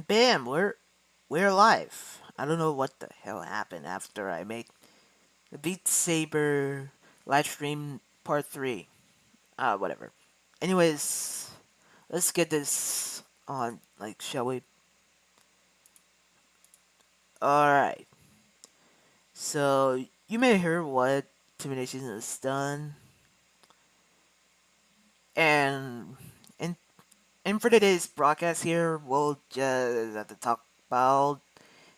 bam, we're live. I don't know what the hell happened after I made the Beat Saber live stream part 3. Whatever. Anyways, let's get this on, like, shall we? Alright. So, you may hear what Timination has done. And, and, and for today's broadcast here, we'll just have to talk about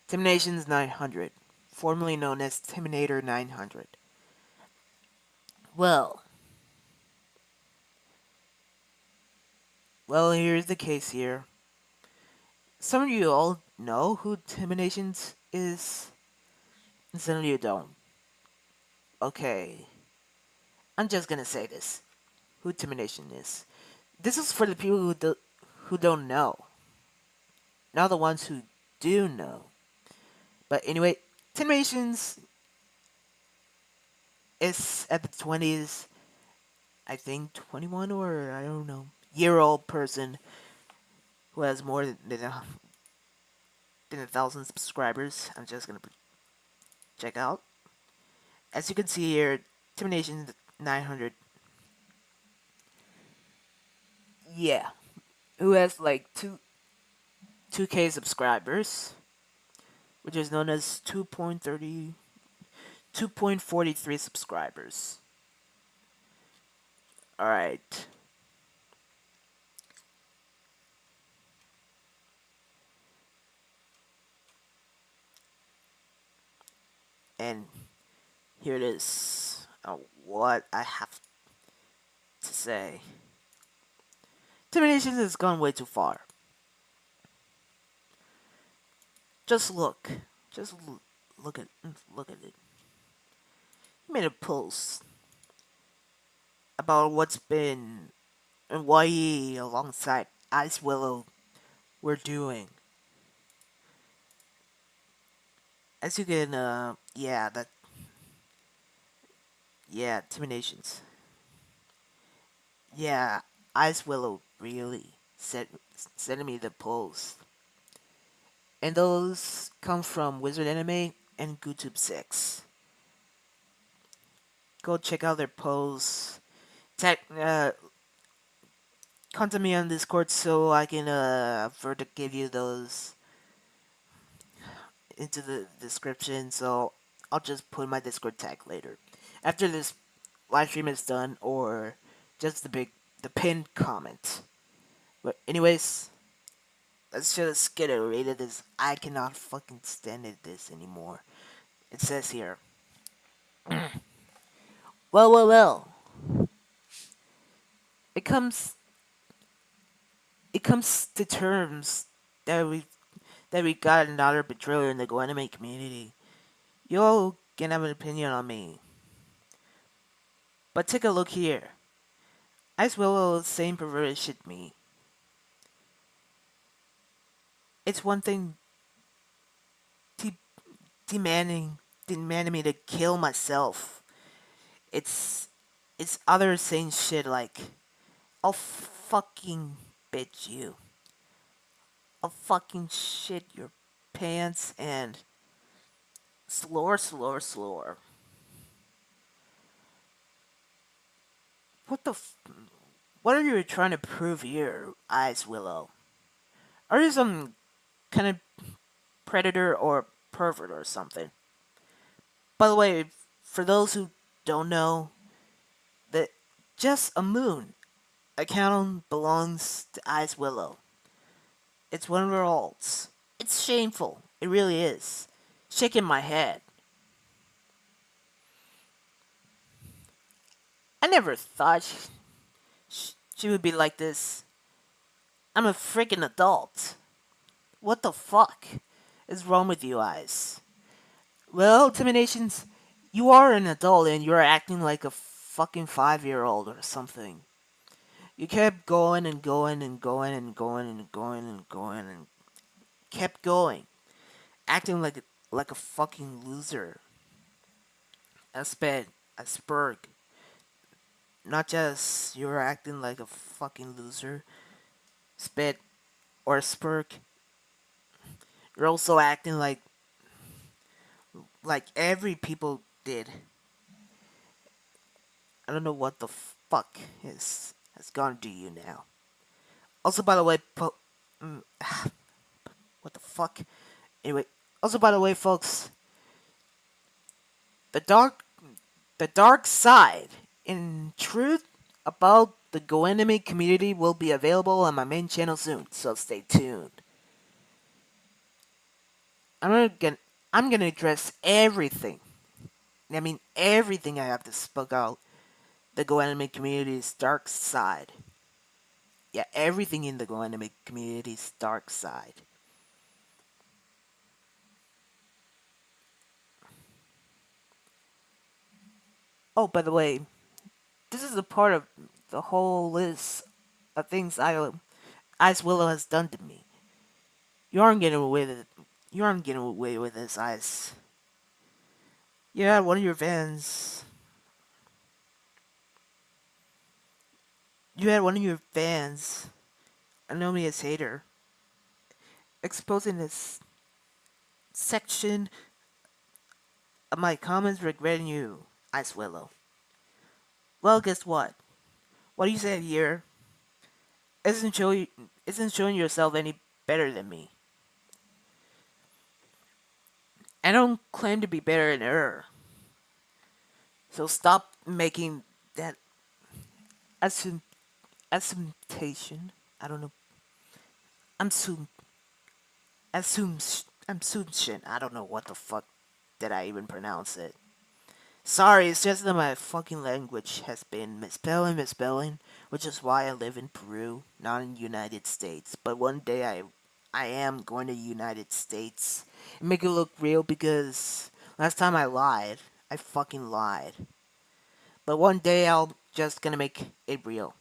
Timinations900, formerly known as Timinator900. Well, here's the case here. Some of you all know who Timinations is, and some of you don't. Okay, I'm just gonna say this. Who Timination is. This is for the people who don't know. Not the ones who do know. But anyway, Timinations is at the 20s, I think 21 or I don't know, year-old person who has more than 1,000 subscribers. I'm just gonna check out. As you can see here, Timination900, yeah, who has like 2K subscribers, which is known as 2.43 subscribers. Alright. And here it is. What I have to say. Termination has gone way too far. Just look. Just look at it. He made a post about what's been and what he alongside Ice Willow were doing. As you can Terminations. Yeah, Ice Willow really sent me the post. And those come from Wizard Anime and GoTube 6. Go check out their posts. Contact me on Discord so I can further give you those into the description. So I'll just put my Discord tag later after this live stream is done, or just the pinned comment. But anyways, let's just get it rated. This I cannot fucking stand this anymore. It says here. Well. It comes to terms that we got another betrayer in the Go Anime community. You all can have an opinion on me, but take a look here. As well as same perverted shit me. It's one thing de- demanding me to kill myself. It's other saying shit like, I'll fucking bitch you. I'll fucking shit your pants and slower. What the what are you trying to prove here, Ice Willow? Are you some kind of predator or pervert or something? By the way, for those who don't know, that just a moon account belongs to Ice Willow. It's one of her alts. It's shameful. It really is. Shaking my head. I never thought she would be like this. I'm a freaking adult. What the fuck is wrong with you guys? Well, Timinations, you are an adult and you're acting like a fucking 5-year-old or something. You kept going and going and going and going and going and going and kept going, acting like a fucking loser. A sped, a spurg. Not just you're acting like a fucking loser, sped or spurg. You're also acting like every people did. I don't know what the fuck has gone to you now. Also, by the way, mm, what the fuck? Anyway, also by the way, folks, the dark the dark side in truth about the Go Anime community will be available on my main channel soon, so stay tuned. I'm I'm gonna address everything. I mean everything I have to speak out the Go Anime community's dark side. Yeah, everything in the Go Anime community's dark side. Oh, by the way, this is a part of the whole list of things Ice Willow has done to me. You aren't getting away with it. You aren't getting away with this, Ice. Yeah, one of your fans. You had one of your fans, I know me as Hater, exposing this section of my comments regretting you, Ice Willow. Well, guess what? What you said here isn't showing yourself any better than me. I don't claim to be better than her. So stop making that assum- assumption. I don't know. Assum- assumption. I don't know what the fuck did I even pronounce it. Sorry, it's just that my fucking language has been misspelling, which is why I live in Peru, not in the United States. But one day I am going to the United States and make it look real because last time I lied, I fucking lied. But one day I'll just gonna make it real.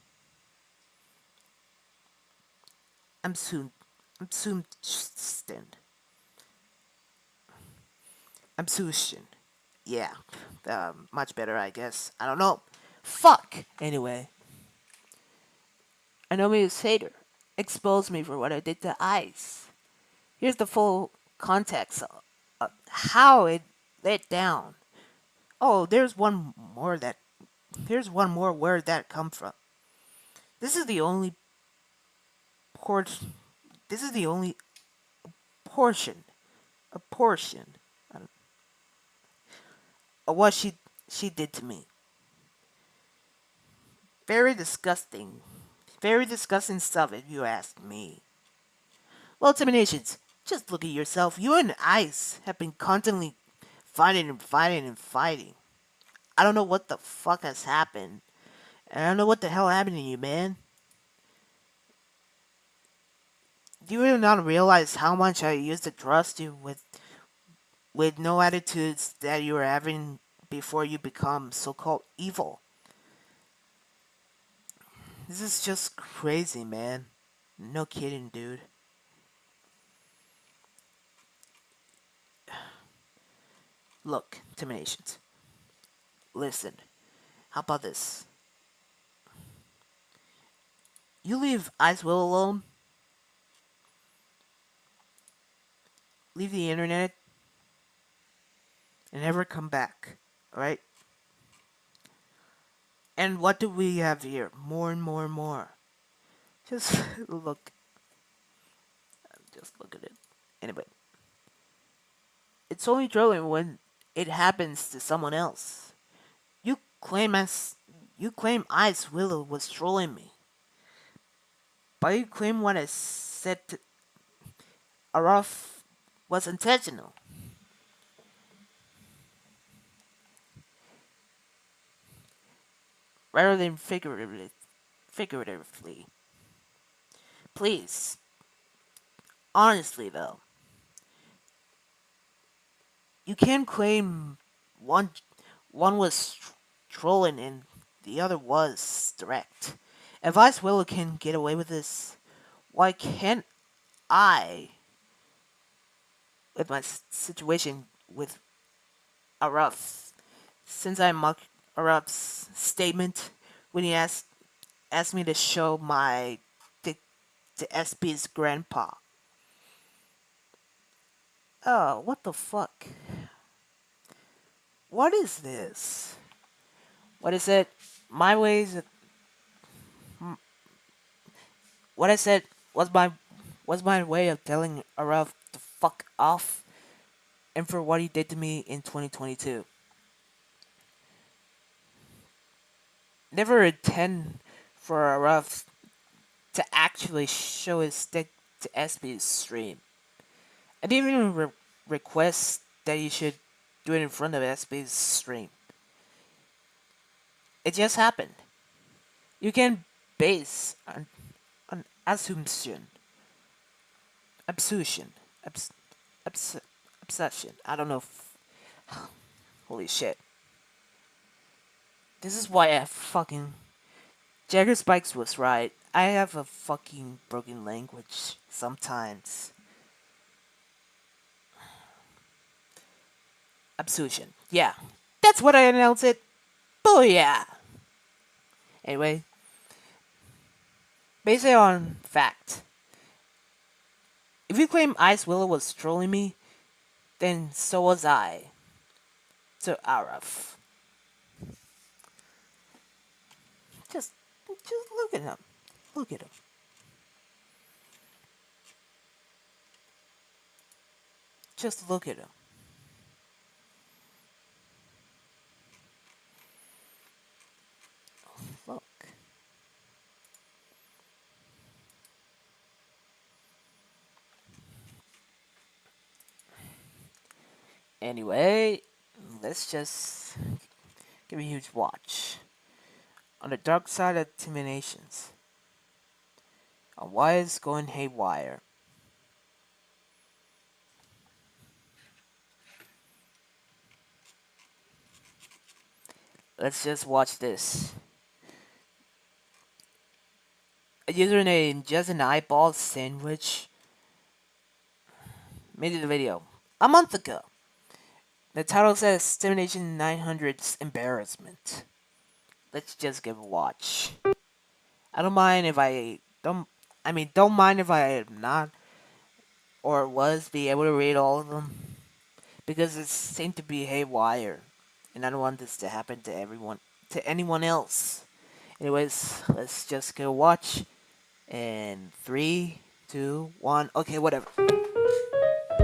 I'm soon, I'm soon stand. I'm soon. Yeah, much better, I guess. I don't know. Fuck. Anyway, I know me as hater. Expose me for what I did to Ice. Here's the full context of how it let down. Oh, there's one more word that come from. This is the only port. This is the only portion, a portion of what she did to me. Very disgusting. Very disgusting stuff if you ask me. Well, Timinations, just look at yourself. You and Ice have been constantly fighting and fighting and fighting. I don't know what the fuck has happened. I don't know what the hell happened to you, man. Do you really not realize how much I used to trust you with no attitudes that you were having before you become so-called evil? This is just crazy, man. No kidding, dude. Look, Terminations. Listen. How about this? You leave Ice Will alone. Leave the internet and never come back. Alright? And what do we have here? More and more and more. Just look. Just look at it. Anyway. It's only trolling when it happens to someone else. You claim as you claim Ice Willow was trolling me. But you claim what I said to Araf was intentional. Rather than figuratively. Please. Honestly though. You can't claim one one was trolling and the other was direct. If Ice Willow can get away with this, why can't I, with my situation with Araf, since I mocked Araf's statement when he asked me to show my to SP's grandpa. Oh, what the fuck? What is this? What is it? My ways. What I said was my way of telling Arav to fuck off, and for what he did to me in 2022. Never intend for Arav to actually show his stick to SB's stream. I didn't even request that he should do it in front of SB's stream. It just happened. You can base on assumption, absumption, obsession. I don't know. Holy shit. This is why I fucking Jagger Spikes was right. I have a fucking broken language sometimes. Absumption. Yeah. That's what I announced it. Booyah! Anyway. Based on fact. If you claim Ice Willow was trolling me, then so was I. To Araf. Just look at him. Look at him. Just look at him. Look. Anyway, let's just give a huge watch. On the dark side of Timinations. On why it's going haywire. Let's just watch this. A user named Just an Eyeball Sandwich made a video a month ago. The title says Timinations900's Embarrassment. Let's just give a watch. I don't mind if don't mind if I am not or was be able to read all of them because it seemed to be haywire, and I don't want this to happen to anyone else. Anyways, let's just go watch. And 3, 2, 1. Okay, whatever.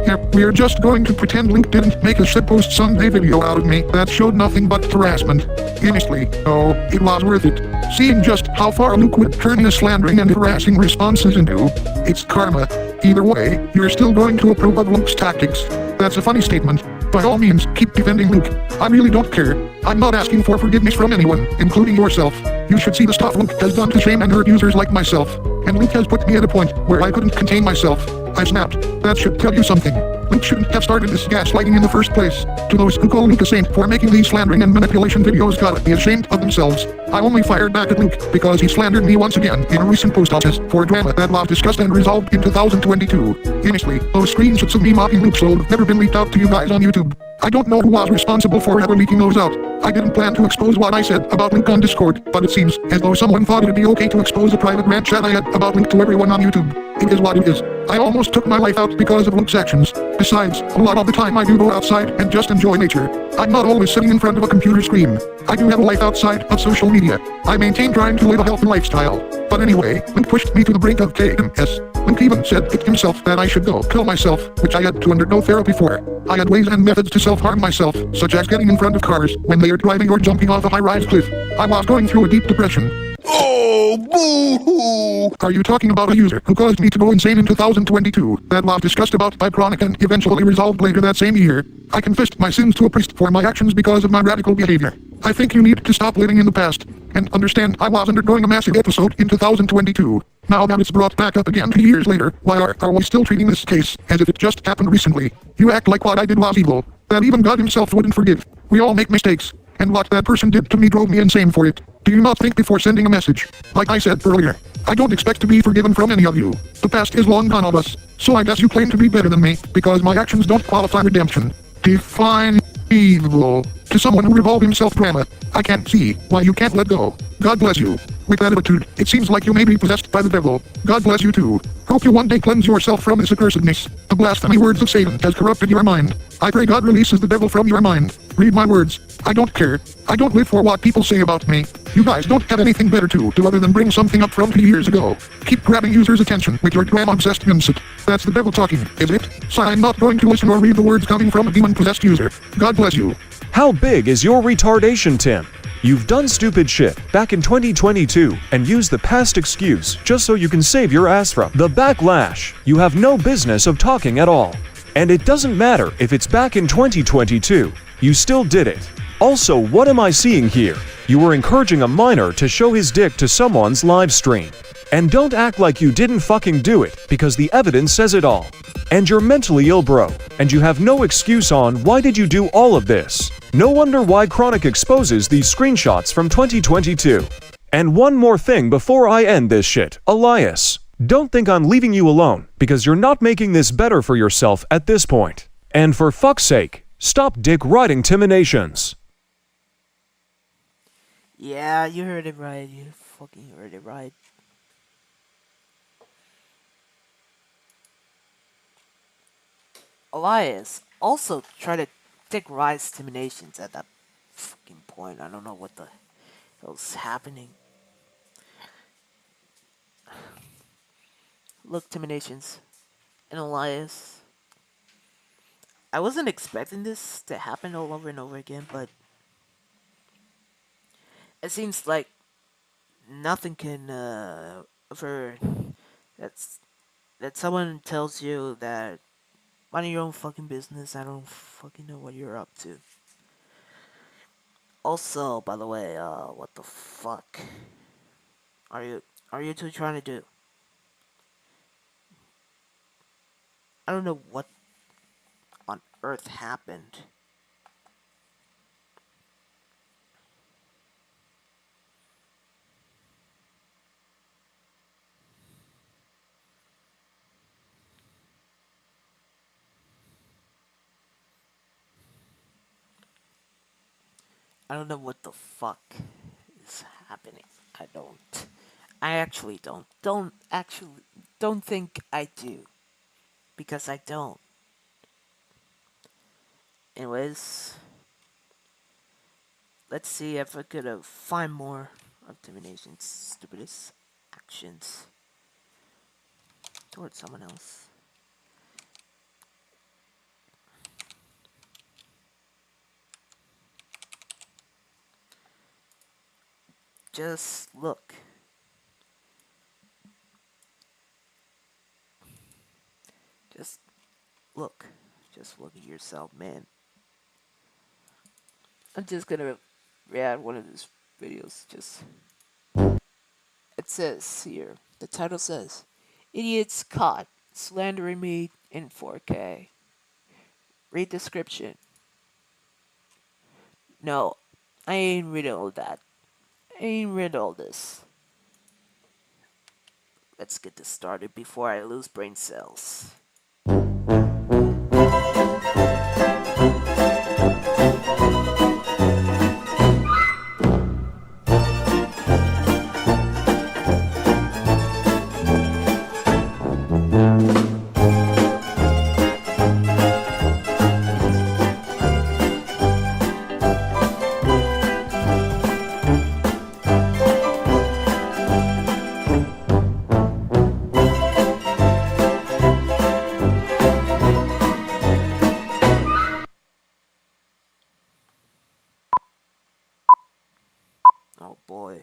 Yep, we're just going to pretend Link didn't make a shitpost Sunday video out of me that showed nothing but harassment. Honestly, oh, it was worth it. Seeing just how far Luke would turn his slandering and harassing responses into. It's karma. Either way, you're still going to approve of Luke's tactics. That's a funny statement. By all means, keep defending Luke. I really don't care. I'm not asking for forgiveness from anyone, including yourself. You should see the stuff Luke has done to shame and hurt users like myself. And Luke has put me at a point where I couldn't contain myself. I snapped. That should tell you something. Luke shouldn't have started this gaslighting in the first place. To those who call Luke a saint for making these slandering and manipulation videos gotta be ashamed of themselves. I only fired back at Luke because he slandered me once again in a recent post office for drama that was discussed and resolved in 2022. Honestly, those screenshots of me mocking Luke should have never been leaked out to you guys on YouTube. I don't know who was responsible for ever leaking those out. I didn't plan to expose what I said about Luke on Discord, but it seems as though someone thought it'd be okay to expose a private rant chat I had about Luke to everyone on YouTube. It is what it is. I almost took my life out because of Luke's actions. Besides, a lot of the time I do go outside and just enjoy nature. I'm not always sitting in front of a computer screen. I do have a life outside of social media. I maintain trying to live a healthy lifestyle. But anyway, Luke pushed me to the brink of KMS. Luke even said it himself that I should go kill myself, which I had to undergo therapy for. I had ways and methods to self-harm myself, such as getting in front of cars when they are driving or jumping off a high-rise cliff. I was going through a deep depression. Oh, boo-hoo! Are you talking about a user who caused me to go insane in 2022 that was discussed about by Chronic and eventually resolved later that same year? I confessed my sins to a priest for my actions because of my radical behavior. I think you need to stop living in the past and understand I was undergoing a massive episode in 2022. Now that it's brought back up again 2 years later, why are we still treating this case as if it just happened recently? You act like what I did was evil, that even God himself wouldn't forgive. We all make mistakes, and what that person did to me drove me insane for it. Do you not think before sending a message? Like I said earlier, I don't expect to be forgiven from any of you. The past is long gone of us, so I guess you claim to be better than me, because my actions don't qualify redemption. Define evil. To someone who revolved himself drama, I can't see why you can't let go. God bless you. With that attitude, it seems like you may be possessed by the devil. God bless you too. Hope you one day cleanse yourself from this accursedness. The blasphemy words of Satan has corrupted your mind. I pray God releases the devil from your mind. Read my words. I don't care. I don't live for what people say about me. You guys don't have anything better to do other than bring something up from 2 years ago. Keep grabbing users' attention with your drama-obsessed nonsense. That's the devil talking, is it? So I'm not going to listen or read the words coming from a demon-possessed user. God bless you. How big is your retardation, Tim? You've done stupid shit back in 2022 and used the past excuse just so you can save your ass from the backlash. You have no business of talking at all. And it doesn't matter if it's back in 2022, you still did it. Also, what am I seeing here? You were encouraging a minor to show his dick to someone's live stream. And don't act like you didn't fucking do it, because the evidence says it all. And you're mentally ill, bro, and you have no excuse on why did you do all of this. No wonder why Chronic exposes these screenshots from 2022. And one more thing before I end this shit, Elias. Don't think I'm leaving you alone, because you're not making this better for yourself at this point. And for fuck's sake, stop dick riding Timinations. Yeah, you heard it right. You fucking heard it right. Elias also tried to dick rise Timinations at that fucking point. I don't know what the hell's happening. Look, Timinations and Elias. I wasn't expecting this to happen all over and over again, but it seems like nothing can ever that someone tells you that mind your own fucking business. I don't fucking know what you're up to. Also, by the way, what the fuck are you two trying to do? I don't know what on earth happened. I don't know what the fuck is happening. I actually don't. Don't think I do. Because I don't. Anyways, let's see if I could find more of Timination's stupidest actions towards someone else. Just look. Just look at yourself, man. I'm just gonna react one of these videos. It says here, the title says, "Idiots caught slandering me in 4K." Read description. No, I ain't read all that. I ain't read all this. Let's get this started before I lose brain cells. Oh boy.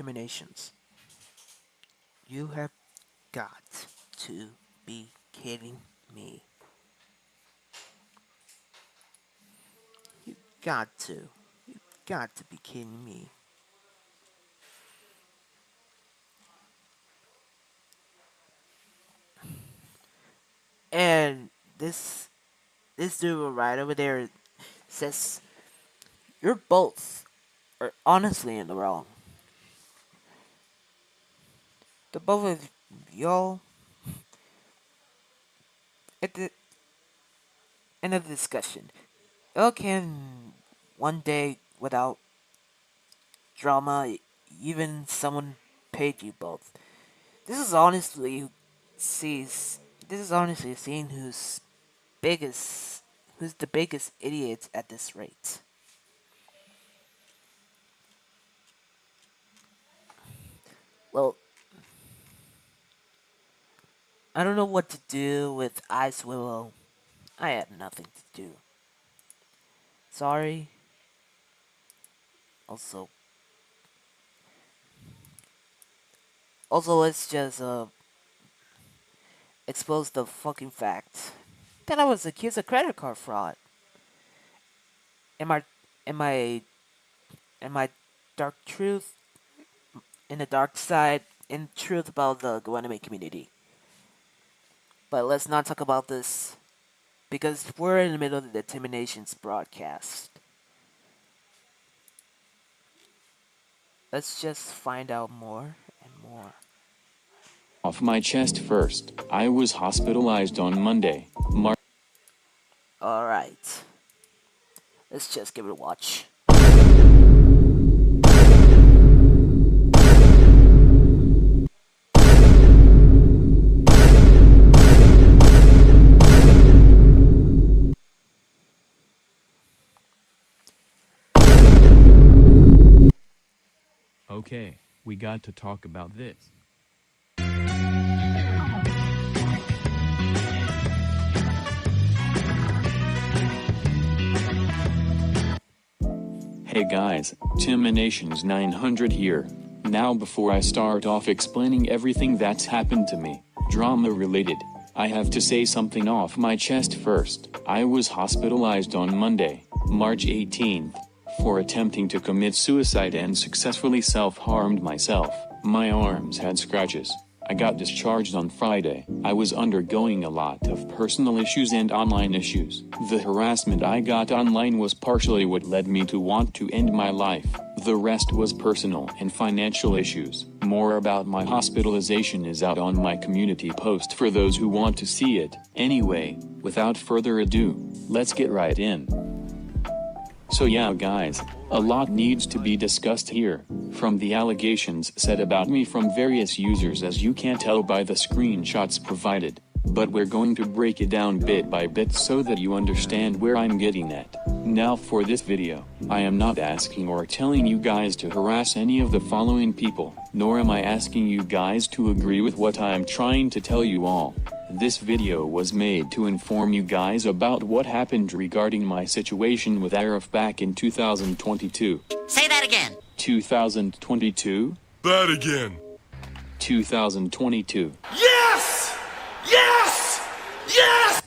Timinations. You have got to be kidding me. You got to. You got to be kidding me. And this dude right over there says you're both are honestly in the wrong. The both of y'all at the end of the discussion. Y'all can one day without drama, even someone paid you both. This is honestly seeing who's the biggest idiot at this rate. Well, I don't know what to do with Ice Willow. I had nothing to do. Sorry. Also, let's just expose the fucking fact that I was accused of credit card fraud. In my dark truth, in the dark side, in truth about the Guanime community. But let's not talk about this, because we're in the middle of the Timinations broadcast. Let's just find out more and more. Off my chest first. I was hospitalized on Monday. Alright. Let's just give it a watch. Okay, we got to talk about this. Hey guys, Timinations900 here. Now before I start off explaining everything that's happened to me, drama related, I have to say something off my chest first. I was hospitalized on Monday, March 18th, for attempting to commit suicide and successfully self-harmed myself. My arms had scratches. I got discharged on Friday. I was undergoing a lot of personal issues and online issues. The harassment I got online was partially what led me to want to end my life. The rest was personal and financial issues. More about my hospitalization is out on my community post for those who want to see it. Anyway, without further ado, let's get right in. So yeah guys, a lot needs to be discussed here, from the allegations said about me from various users as you can tell by the screenshots provided, but we're going to break it down bit by bit so that you understand where I'm getting at. Now for this video, I am not asking or telling you guys to harass any of the following people, nor am I asking you guys to agree with what I'm trying to tell you all. This video was made to inform you guys about what happened regarding my situation with Arif back in 2022. Say that again. 2022? That again. 2022. Yes! Yes! Yes!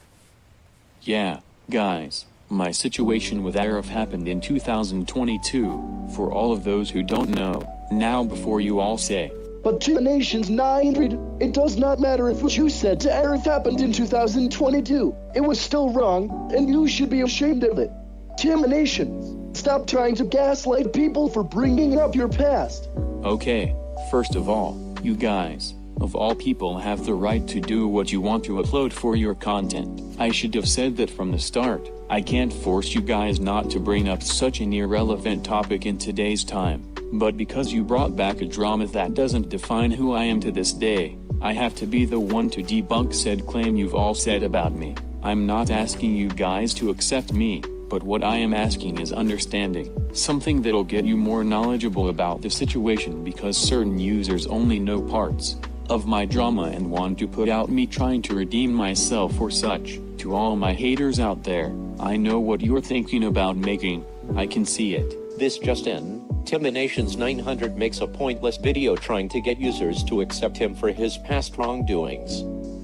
Yeah, guys, my situation with Arif happened in 2022, for all of those who don't know. Now before you all say, but Timinations900, it does not matter if what you said to Arif happened in 2022. It was still wrong, and you should be ashamed of it. Timinations, stop trying to gaslight people for bringing up your past. Okay, first of all, you guys, of all people, have the right to do what you want to upload for your content. I should have said that from the start. I can't force you guys not to bring up such an irrelevant topic in today's time. But because you brought back a drama that doesn't define who I am to this day, I have to be the one to debunk said claim you've all said about me. I'm not asking you guys to accept me, but what I am asking is understanding. Something that'll get you more knowledgeable about the situation, because certain users only know parts of my drama and want to put out me trying to redeem myself or such. To all my haters out there, I know what you're thinking about making. I can see it. This just in, Timinations900 makes a pointless video trying to get users to accept him for his past wrongdoings.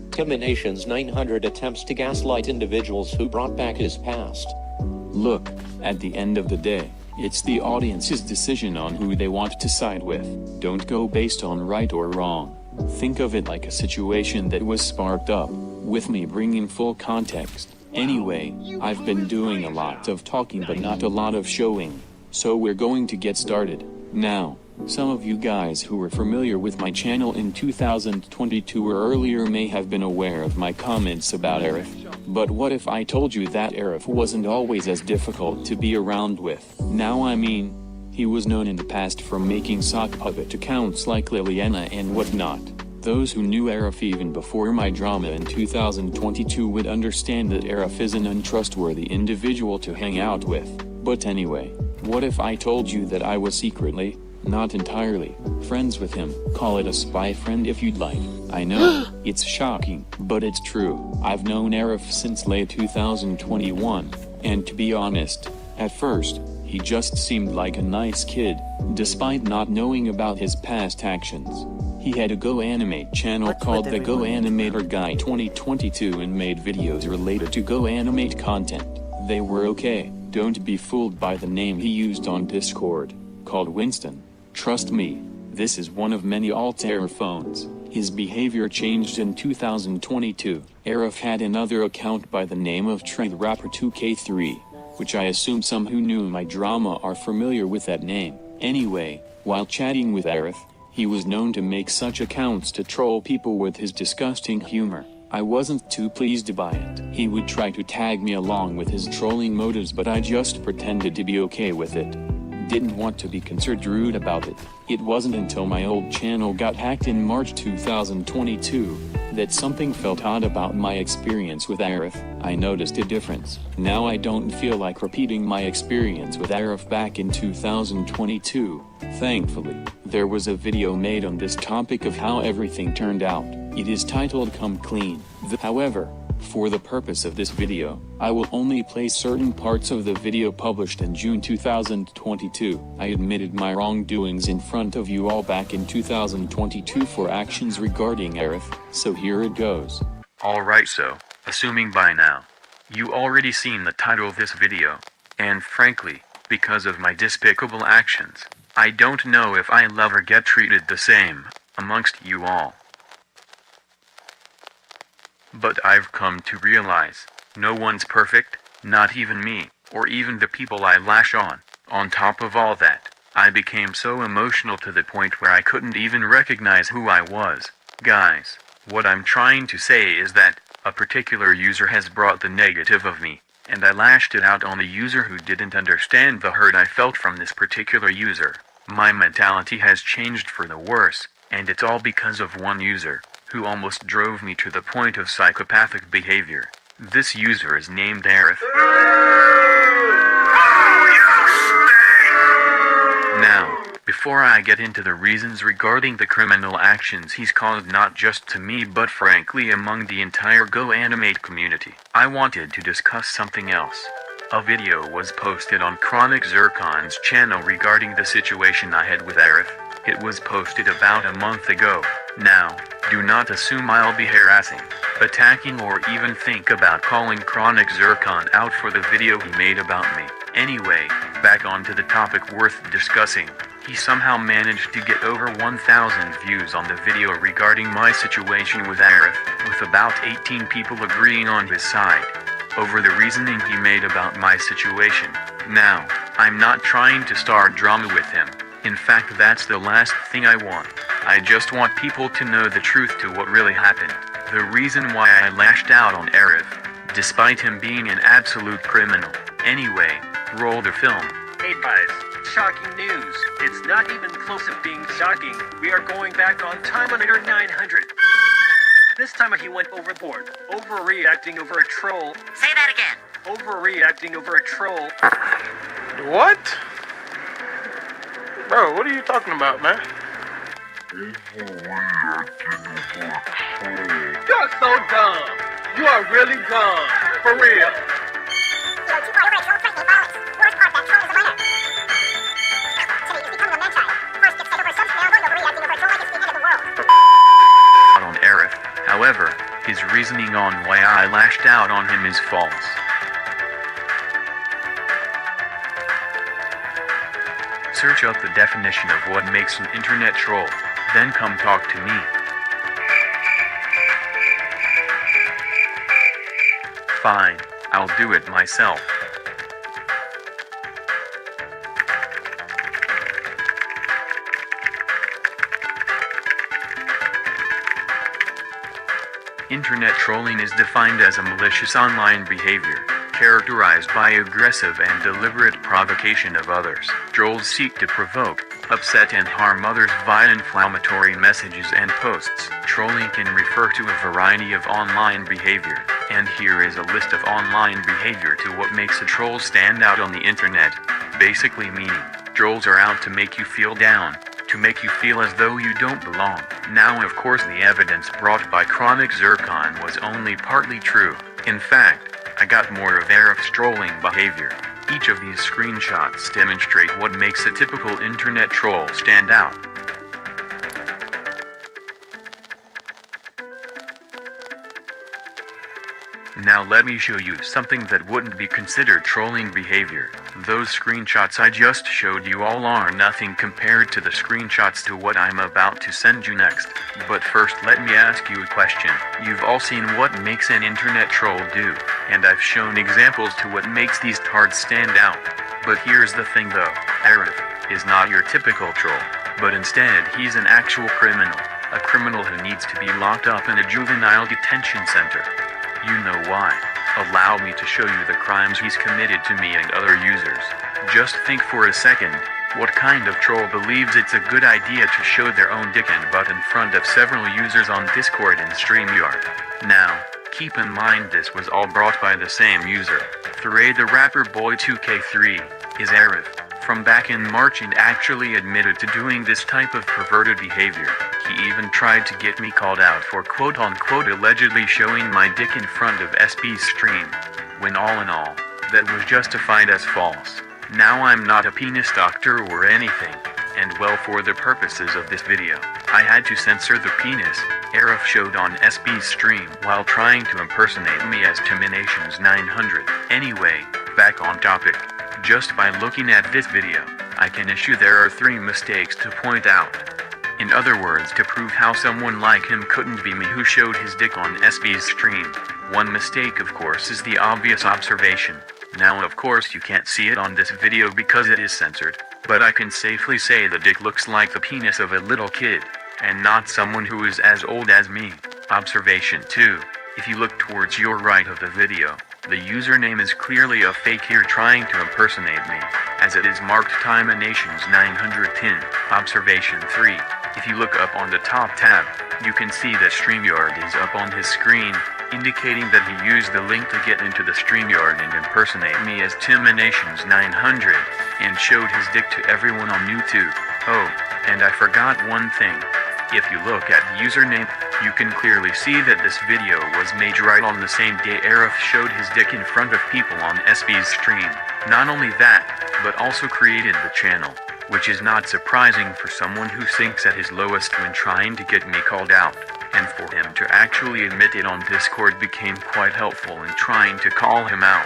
Timinations900 attempts to gaslight individuals who brought back his past. Look, at the end of the day, it's the audience's decision on who they want to side with. Don't go based on right or wrong. Think of it like a situation that was sparked up, with me bringing full context. Anyway, I've been doing a lot of talking but not a lot of showing. So we're going to get started. Now, some of you guys who were familiar with my channel in 2022 or earlier may have been aware of my comments about Arif. But what if I told you that Arif wasn't always as difficult to be around with? Now I mean, he was known in the past for making sock puppet accounts like Liliana and whatnot. Those who knew Arif even before my drama in 2022 would understand that Arif is an untrustworthy individual to hang out with. But anyway, what if I told you that I was secretly, not entirely, friends with him? Call it a spy friend if you'd like. I know, it's shocking, but it's true. I've known Arif since late 2021, and to be honest, at first, he just seemed like a nice kid, despite not knowing about his past actions. He had a Go Animate channel called the Go Animator Guy 2022 and made videos related to Go Animate content. They were okay. Don't be fooled by the name he used on Discord, called Winston. Trust me, this is one of many Altair phones. His behavior changed in 2022. Arif had another account by the name of Trey the Rapper 2K3, which I assume some who knew my drama are familiar with that name. Anyway, while chatting with Arif, he was known to make such accounts to troll people with his disgusting humor. I wasn't too pleased by it. He would try to tag me along with his trolling motives, but I just pretended to be okay with it. Didn't want to be considered rude about it. It wasn't until my old channel got hacked in March 2022 that something felt odd about my experience with Arif. I noticed a difference. Now I don't feel like repeating my experience with Arif back in 2022. Thankfully, there was a video made on this topic of how everything turned out. It is titled Come Clean. However, for the purpose of this video, I will only play certain parts of the video published in June 2022. I admitted my wrongdoings in front of you all back in 2022 for actions regarding Arif, so here it goes. Alright, so, assuming by now, you already seen the title of this video, and frankly, because of my despicable actions, I don't know if I'll ever get treated the same amongst you all. But I've come to realize, no one's perfect, not even me, or even the people I lash on. On top of all that, I became so emotional to the point where I couldn't even recognize who I was. Guys, what I'm trying to say is that, a particular user has brought the negative of me, and I lashed it out on the user who didn't understand the hurt I felt from this particular user. My mentality has changed for the worse, and it's all because of one user, who almost drove me to the point of psychopathic behavior. This user is named Arif. Now, before I get into the reasons regarding the criminal actions he's caused not just to me but frankly among the entire Go Animate community, I wanted to discuss something else. A video was posted on Chronic Zircon's channel regarding the situation I had with Arif. It was posted about a month ago. Now, do not assume I'll be harassing, attacking or even think about calling Chronic Zircon out for the video he made about me. Anyway, back onto the topic worth discussing. He somehow managed to get over 1,000 views on the video regarding my situation with Arif, with about 18 people agreeing on his side over the reasoning he made about my situation. Now, I'm not trying to start drama with him. In fact, that's the last thing I want. I just want people to know the truth to what really happened. The reason why I lashed out on Arif, despite him being an absolute criminal. Anyway, roll the film. Hey guys, shocking news. It's not even close to being shocking. We are going back on Timinations900. This time he went overboard, overreacting over a troll. Say that again. Overreacting over a troll. What? Bro, what are you talking about, man? You're so dumb. You are really dumb. For real. His reasoning on why I lashed out on him is false. Search up the definition of what makes an internet troll, then come talk to me. Fine, I'll do it myself. Internet trolling is defined as a malicious online behavior, characterized by aggressive and deliberate provocation of others. Trolls seek to provoke, upset and harm others via inflammatory messages and posts. Trolling can refer to a variety of online behavior, and here is a list of online behavior to what makes a troll stand out on the internet. Basically meaning, trolls are out to make you feel down, to make you feel as though you don't belong. Now of course the evidence brought by Chronic Zircon was only partly true. In fact, I got more of Arif's trolling behavior. Each of these screenshots demonstrate what makes a typical internet troll stand out. Now let me show you something that wouldn't be considered trolling behavior. Those screenshots I just showed you all are nothing compared to the screenshots to what I'm about to send you next. But first let me ask you a question. You've all seen what makes an internet troll do, and I've shown examples to what makes these tards stand out. But here's the thing though, Arif is not your typical troll, but instead he's an actual criminal. A criminal who needs to be locked up in a juvenile detention center. You know why. Allow me to show you the crimes he's committed to me and other users. Just think for a second, what kind of troll believes it's a good idea to show their own dick and butt in front of several users on Discord and StreamYard? Now, keep in mind this was all brought by the same user. Thray the Rapper Boy 2K3 is Arif, from back in March, and actually admitted to doing this type of perverted behavior. He even tried to get me called out for quote-unquote allegedly showing my dick in front of SB's stream, when all in all, that was justified as false. Now I'm not a penis doctor or anything, and well, for the purposes of this video, I had to censor the penis Arif showed on SB's stream while trying to impersonate me as Timinations900. Anyway, back on topic. Just by looking at this video, I can issue there are 3 mistakes to point out. In other words, to prove how someone like him couldn't be me who showed his dick on SB's stream. One mistake of course is the obvious observation. Now of course you can't see it on this video because it is censored, but I can safely say the dick looks like the penis of a little kid, and not someone who is as old as me. Observation 2. If you look towards your right of the video, the username is clearly a fake here trying to impersonate me, as it is marked Timinations900 Observation 3. If you look up on the top tab, you can see that StreamYard is up on his screen, indicating that he used the link to get into the StreamYard and impersonate me as Timinations900, and showed his dick to everyone on YouTube. Oh, and I forgot one thing. If you look at the username, you can clearly see that this video was made right on the same day Arif showed his dick in front of people on SB's stream. Not only that, but also created the channel, which is not surprising for someone who sinks at his lowest when trying to get me called out, and for him to actually admit it on Discord became quite helpful in trying to call him out.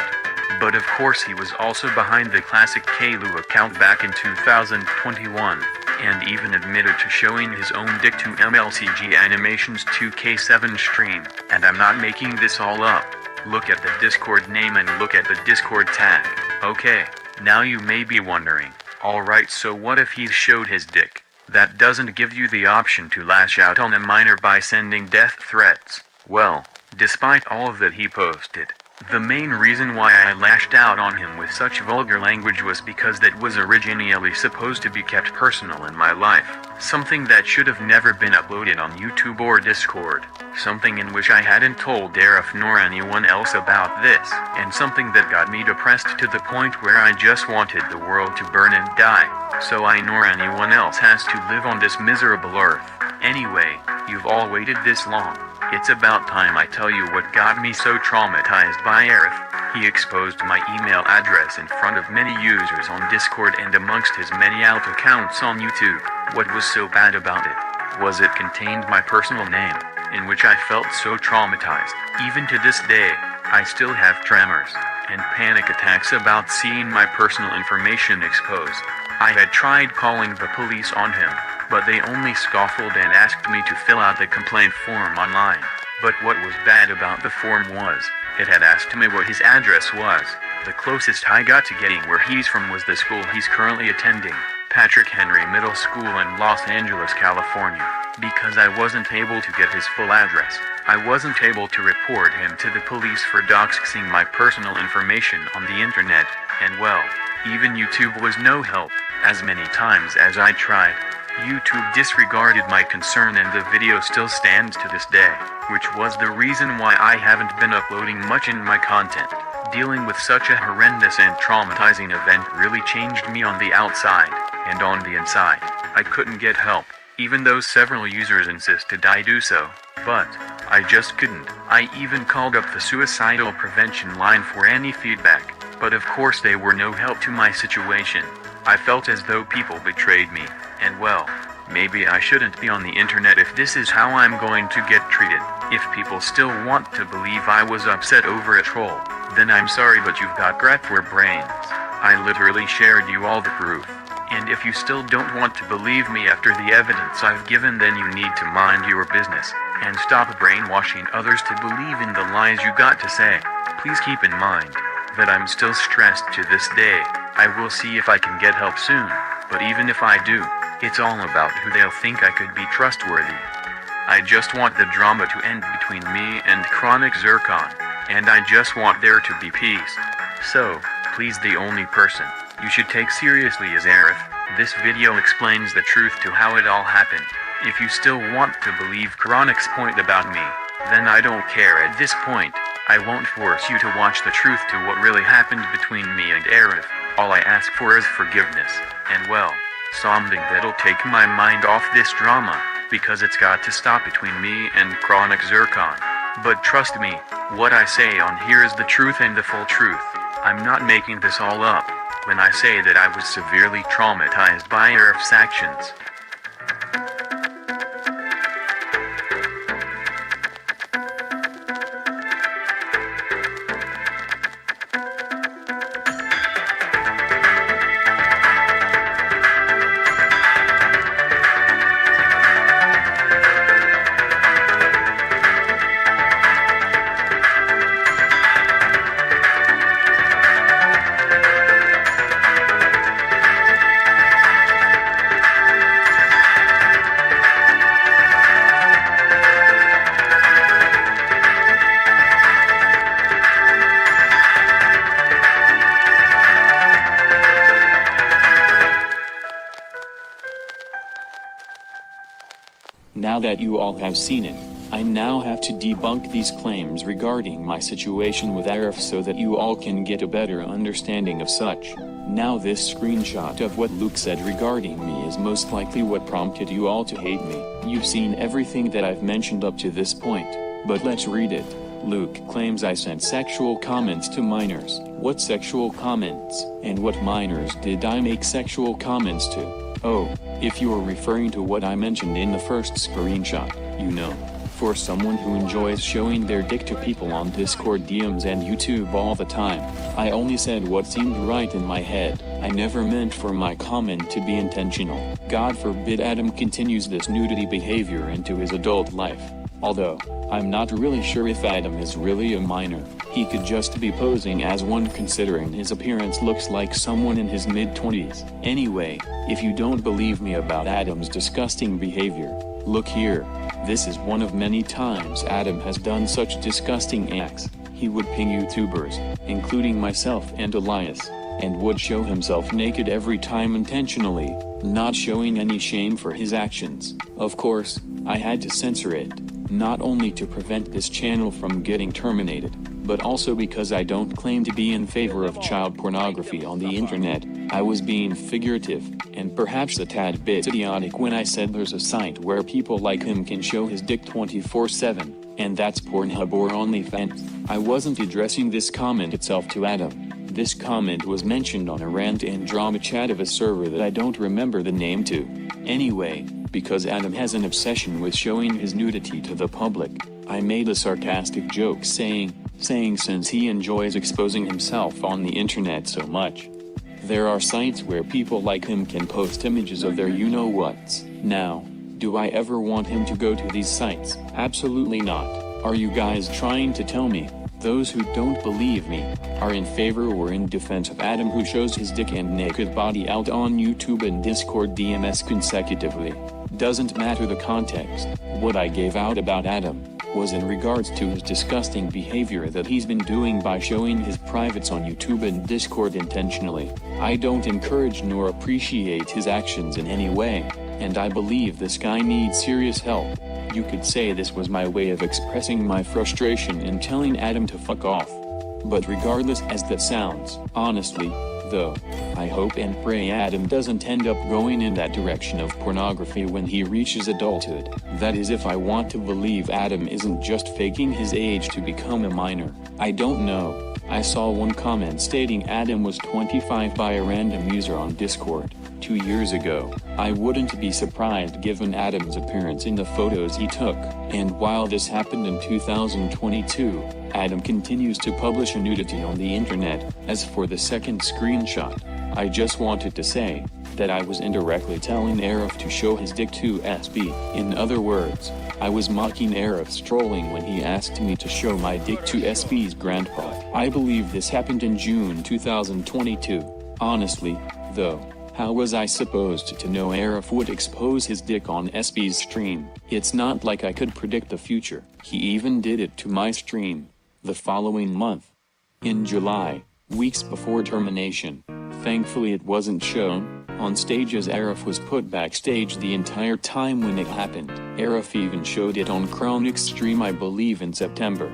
But of course he was also behind the classic Kalu account back in 2021, and even admitted to showing his own dick to MLCG Animations 2K7 stream. And I'm not making this all up. Look at the Discord name and look at the Discord tag. Okay, now you may be wondering, alright, so what if he showed his dick? That doesn't give you the option to lash out on a minor by sending death threats. Well, despite all of that he posted, the main reason why I lashed out on him with such vulgar language was because that was originally supposed to be kept personal in my life. Something that should have never been uploaded on YouTube or Discord. Something in which I hadn't told Arif nor anyone else about this. And something that got me depressed to the point where I just wanted the world to burn and die. So I nor anyone else has to live on this miserable earth. Anyway, you've all waited this long. It's about time I tell you what got me so traumatized by Arif. He exposed my email address in front of many users on Discord and amongst his many alt accounts on YouTube. What was so bad about it? Was it contained my personal name? in which I felt so traumatized. Even to this day, I still have tremors and panic attacks about seeing my personal information exposed. I had tried calling the police on him, but they only scoffed and asked me to fill out the complaint form online. But what was bad about the form was, it had asked me what his address was. The closest I got to getting where he's from was the school he's currently attending, Patrick Henry Middle School in Los Angeles, California. Because I wasn't able to get his full address, I wasn't able to report him to the police for doxing my personal information on the internet, and well, even YouTube was no help. As many times as I tried, YouTube disregarded my concern and the video still stands to this day, which was the reason why I haven't been uploading much in my content. Dealing with such a horrendous and traumatizing event really changed me on the outside, and on the inside, I couldn't get help, even though several users insisted I do so, but I just couldn't. I even called up the suicidal prevention line for any feedback, but of course they were no help to my situation. I felt as though people betrayed me, and well, maybe I shouldn't be on the internet if this is how I'm going to get treated. If people still want to believe I was upset over a troll, then I'm sorry, but you've got crap for brains. I literally shared you all the proof. And if you still don't want to believe me after the evidence I've given, then you need to mind your business, and stop brainwashing others to believe in the lies you got to say. Please keep in mind that I'm still stressed to this day. I will see if I can get help soon, but even if I do, it's all about who they'll think I could be trustworthy. I just want the drama to end between me and Chronic Zircon, and I just want there to be peace. So, please, the only person you should take seriously is Arif. This video explains the truth to how it all happened. If you still want to believe Chronic's point about me, then I don't care at this point. I won't force you to watch the truth to what really happened between me and Arif. All I ask for is forgiveness, and well, something that'll take my mind off this drama, because it's got to stop between me and Chronic Zircon. But trust me, what I say on here is the truth and the full truth. I'm not making this all up when I say that I was severely traumatized by Arif's actions. Now that you all have seen it, I now have to debunk these claims regarding my situation with Arif so that you all can get a better understanding of such. Now this screenshot of what Luke said regarding me is most likely what prompted you all to hate me. You've seen everything that I've mentioned up to this point, but let's read it. Luke claims I sent sexual comments to minors. What sexual comments? And what minors did I make sexual comments to? Oh, if you're referring to what I mentioned in the first screenshot, you know. For someone who enjoys showing their dick to people on Discord DMs and YouTube all the time, I only said what seemed right in my head. I never meant for my comment to be intentional. God forbid Adam continues this nudity behavior into his adult life. Although, I'm not really sure if Adam is really a minor. He could just be posing as one considering his appearance looks like someone in his mid-20s. Anyway, if you don't believe me about Adam's disgusting behavior, look here. This is one of many times Adam has done such disgusting acts. He would ping YouTubers, including myself and Elias, and would show himself naked every time intentionally, not showing any shame for his actions. Of course, I had to censor it, not only to prevent this channel from getting terminated, but also because I don't claim to be in favor of child pornography on the internet. I was being figurative, and perhaps a tad bit idiotic when I said there's a site where people like him can show his dick 24/7, and that's Pornhub or OnlyFans. I wasn't addressing this comment itself to Adam. This comment was mentioned on a rant and drama chat of a server that I don't remember the name to. Anyway, because Adam has an obsession with showing his nudity to the public. I made a sarcastic joke saying since he enjoys exposing himself on the internet so much, there are sites where people like him can post images of their you-know-whats. Now, do I ever want him to go to these sites? Absolutely not. Are you guys trying to tell me, those who don't believe me, are in favor or in defense of Adam who shows his dick and naked body out on YouTube and Discord DMS consecutively? Doesn't matter the context. What I gave out about Adam was in regards to his disgusting behavior that he's been doing by showing his privates on YouTube and Discord intentionally. I don't encourage nor appreciate his actions in any way, and I believe this guy needs serious help. You could say this was my way of expressing my frustration and telling Adam to fuck off. But regardless as that sounds, honestly, though, I hope and pray Adam doesn't end up going in that direction of pornography when he reaches adulthood. That is, if I want to believe Adam isn't just faking his age to become a minor. I don't know. I saw one comment stating Adam was 25 by a random user on Discord 2 years ago. I wouldn't be surprised given Adam's appearance in the photos he took. And while this happened in 2022, Adam continues to publish a nudity on the internet. As for the second screenshot, I just wanted to say that I was indirectly telling Arif to show his dick to SB. In other words, I was mocking Arif's trolling when he asked me to show my dick to SB's grandpa. I believe this happened in June 2022. Honestly, though, how was I supposed to know Arif would expose his dick on SB's stream? It's not like I could predict the future. He even did it to my stream the following month. In July, weeks before termination. Thankfully it wasn't shown on stage as Arif was put backstage the entire time when it happened. Arif even showed it on Chronic's stream I believe in September,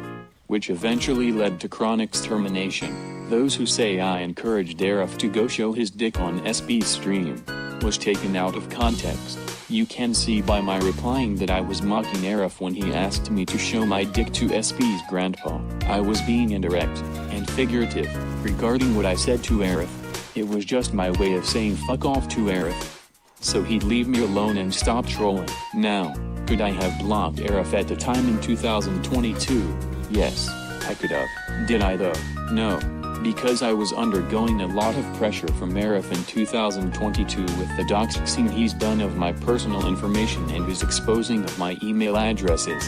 which eventually led to Chronic's termination. Those who say I encouraged Arif to go show his dick on SB's stream was taken out of context. You can see by my replying that I was mocking Arif when he asked me to show my dick to SB's grandpa. I was being indirect and figurative regarding what I said to Arif. It was just my way of saying fuck off to Arif, so he'd leave me alone and stop trolling. Now, could I have blocked Arif at the time in 2022? Yes, I could have. Did I though? No. Because I was undergoing a lot of pressure from Arif in 2022 with the doxing he's done of my personal information and his exposing of my email addresses,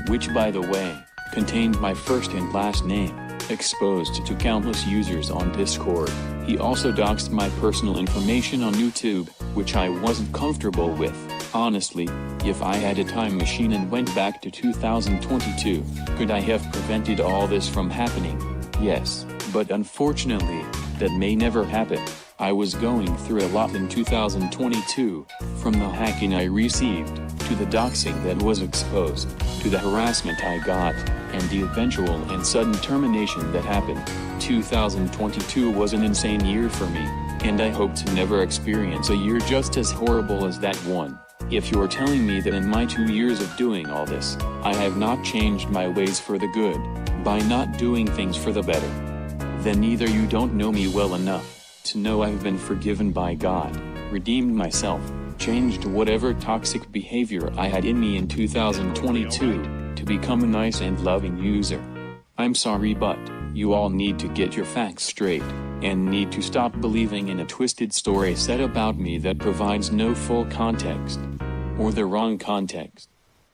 which by the way, contained my first and last name, exposed to countless users on Discord. He also doxed my personal information on YouTube, which I wasn't comfortable with. Honestly, if I had a time machine and went back to 2022, could I have prevented all this from happening? Yes, but unfortunately, that may never happen. I was going through a lot in 2022, from the hacking I received, to the doxing that was exposed, to the harassment I got, and the eventual and sudden termination that happened. 2022 was an insane year for me, and I hope to never experience a year just as horrible as that one. If you're telling me that in my 2 years of doing all this, I have not changed my ways for the good, by not doing things for the better, then either you don't know me well enough to know I've been forgiven by God, redeemed myself, changed whatever toxic behavior I had in me in 2022 to become a nice and loving user. I'm sorry, but you all need to get your facts straight and need to stop believing in a twisted story set about me that provides no full context or the wrong context.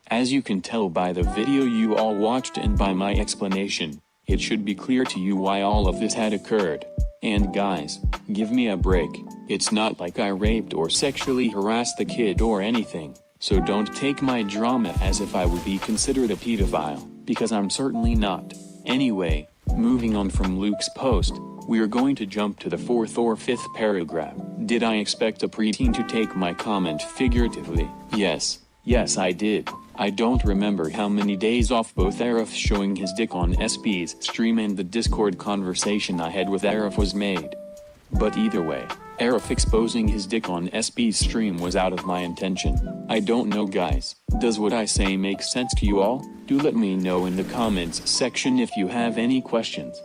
As you can tell by the video you all watched and by my explanation, it should be clear to you why all of this had occurred. And guys, give me a break. It's not like I raped or sexually harassed the kid or anything, so don't take my drama as if I would be considered a pedophile, because I'm certainly not. Anyway, moving on from Luke's post, we're going to jump to the 4th or 5th paragraph. Did I expect a preteen to take my comment figuratively? Yes I did. I don't remember how many days off both Arif showing his dick on SB's stream and the Discord conversation I had with Arif was made. But either way, Arif exposing his dick on SB's stream was out of my intention. I don't know guys, does what I say make sense to you all? Do let me know in the comments section if you have any questions.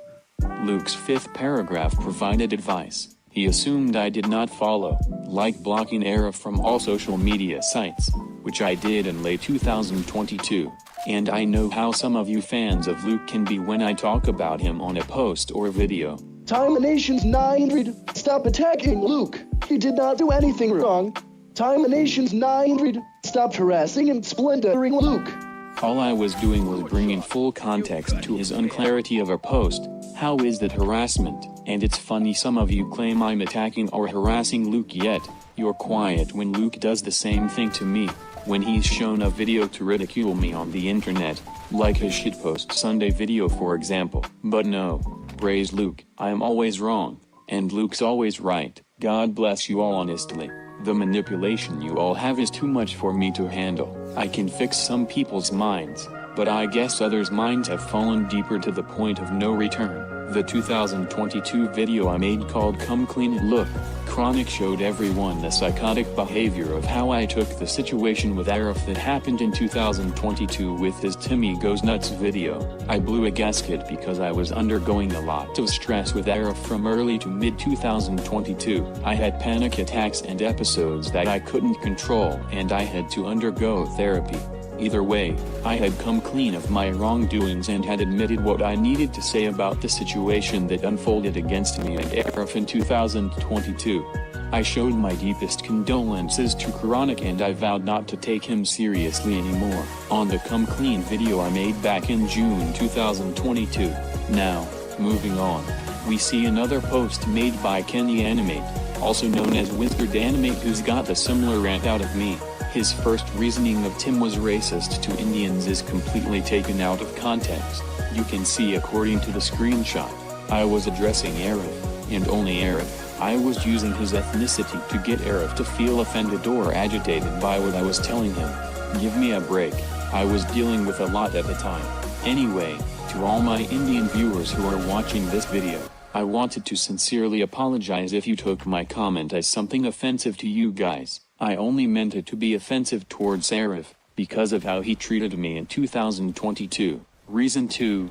Luke's 5th paragraph provided advice. He assumed I did not follow, like blocking Arif from all social media sites, which I did in late 2022. And I know how some of you fans of Luke can be when I talk about him on a post or video. Timinations900, stop attacking Luke. He did not do anything wrong. Timinations900, stop harassing and splendering Luke. All I was doing was bringing full context to his unclarity of a post. How is that harassment? And it's funny some of you claim I'm attacking or harassing Luke, yet you're quiet when Luke does the same thing to me. When he's shown a video to ridicule me on the internet, like his shitpost Sunday video for example. But no, praise Luke, I am always wrong, and Luke's always right. God bless you all honestly. The manipulation you all have is too much for me to handle. I can fix some people's minds, but I guess others' minds have fallen deeper to the point of no return. The 2022 video I made called Come Clean and Look, Chronic showed everyone the psychotic behavior of how I took the situation with Arif that happened in 2022 with his Timmy Goes Nuts video. I blew a gasket because I was undergoing a lot of stress with Arif from early to mid 2022. I had panic attacks and episodes that I couldn't control, and I had to undergo therapy. Either way, I had come clean of my wrongdoings and had admitted what I needed to say about the situation that unfolded against me and Arif in 2022. I showed my deepest condolences to Chronic and I vowed not to take him seriously anymore. On the Come Clean video I made back in June 2022. Now, moving on, we see another post made by Kenny Animate, also known as Wizard Animate, who's got a similar rant out of me. His first reasoning of Tim was racist to Indians is completely taken out of context. You can see according to the screenshot, I was addressing Arif, and only Arif. I was using his ethnicity to get Arif to feel offended or agitated by what I was telling him. Give me a break, I was dealing with a lot at the time. Anyway, to all my Indian viewers who are watching this video, I wanted to sincerely apologize if you took my comment as something offensive to you guys. I only meant it to be offensive towards Arif, because of how he treated me in 2022. Reason 2.